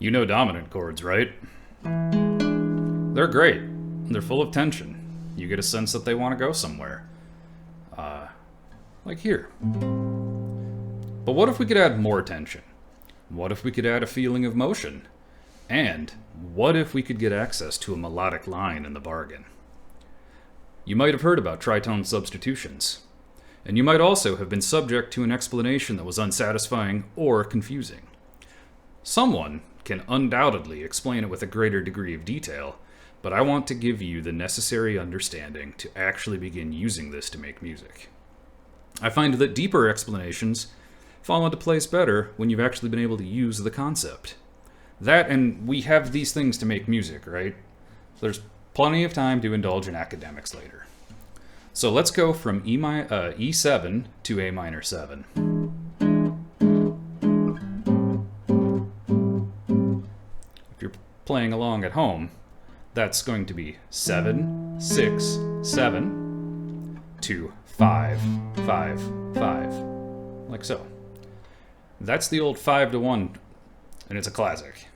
You know dominant chords, right? They're great. They're full of tension. You get a sense that they want to go somewhere. Like here. But what if we could add more tension? What if we could add a feeling of motion? And what if we could get access to a melodic line in the bargain? You might have heard about tritone substitutions. And you might also have been subject to an explanation that was unsatisfying or confusing. Someone can undoubtedly explain it with a greater degree of detail, but I want to give you the necessary understanding to actually begin using this to make music. I find that deeper explanations fall into place better when you've actually been able to use the concept. That, and we have these things to make music, right? There's plenty of time to indulge in academics later. So let's go from E7 to A minor 7. If you're playing along at home, that's going to be 7, 6, 7 to 5, 5, 5, like so. That's the old 5 to 1, and it's a classic.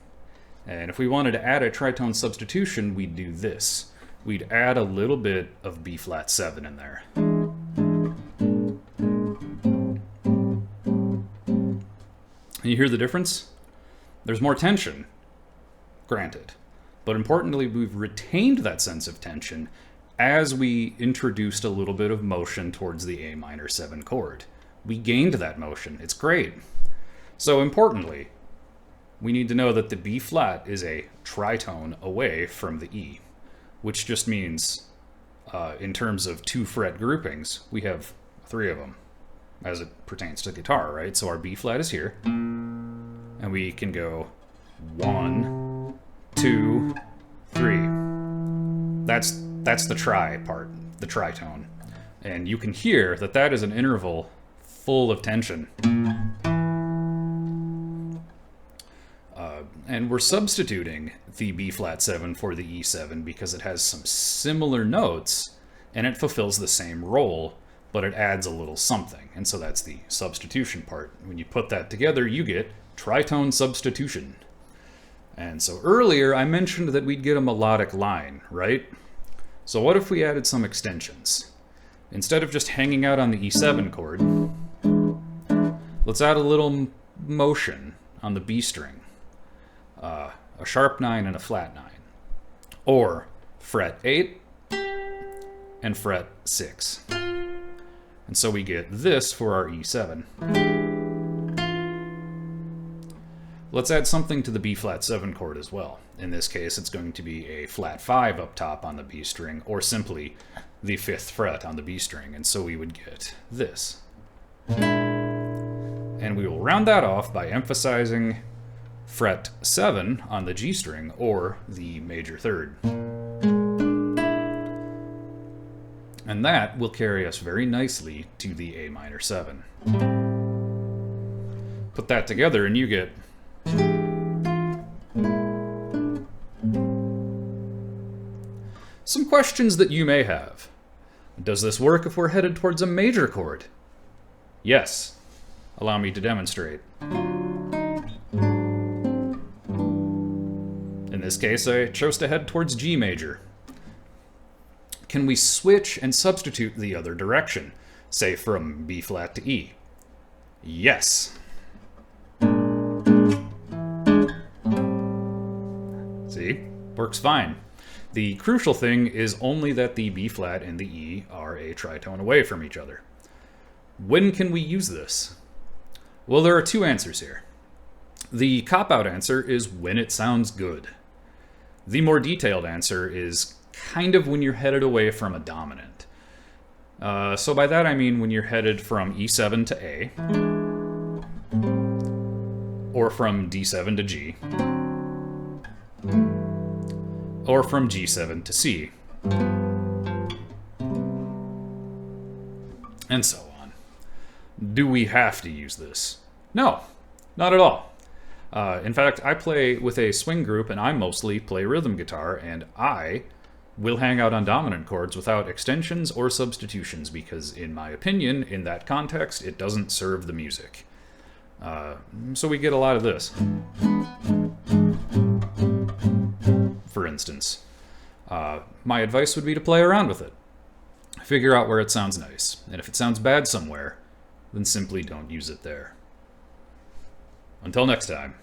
And if we wanted to add a tritone substitution, we'd do this. We'd add a little bit of B flat 7 in there. And you hear the difference? There's more tension, granted. But importantly, we've retained that sense of tension as we introduced a little bit of motion towards the A minor 7 chord. We gained that motion. It's great. So importantly, we need to know that the B flat is a tritone away from the E, which just means, in terms of 2 fret groupings, we have 3 of them as it pertains to guitar, right? So our B flat is here, and we can go 1, 2, 3. That's the tri part, the tritone. And you can hear that that is an interval full of tension. And we're substituting the B flat 7 for the E7 because it has some similar notes and it fulfills the same role, but it adds a little something. And so that's the substitution part. When you put that together, you get tritone substitution. And so earlier I mentioned that we'd get a melodic line, right? So what if we added some extensions? Instead of just hanging out on the E7 chord, let's add a little motion on the B string. A sharp 9 and a flat 9. Or fret 8 and fret 6. And so we get this for our E7. Let's add something to the B flat 7 chord as well. In this case, it's going to be a flat 5 up top on the B string, or simply the 5th fret on the B string. And so we would get this. And we will round that off by emphasizing fret 7 on the G string, or the major 3rd. And that will carry us very nicely to the A minor 7. Put that together and you get some questions that you may have. Does this work if we're headed towards a major chord? Yes. Allow me to demonstrate. In this case, I chose to head towards G major. Can we switch and substitute the other direction, say from B flat to E? Yes. See? Works fine. The crucial thing is only that the B flat and the E are a tritone away from each other. When can we use this? Well, there are 2 answers here. The cop-out answer is when it sounds good. The more detailed answer is kind of when you're headed away from a dominant. So by that I mean when you're headed from E7 to A, or from D7 to G, or from G7 to C, and so on. Do we have to use this? No, not at all. In fact, I play with a swing group and I mostly play rhythm guitar, and I will hang out on dominant chords without extensions or substitutions because, in my opinion, in that context, it doesn't serve the music. So we get a lot of this. My advice would be to play around with it. Figure out where it sounds nice, and if it sounds bad somewhere, then simply don't use it there. Until next time.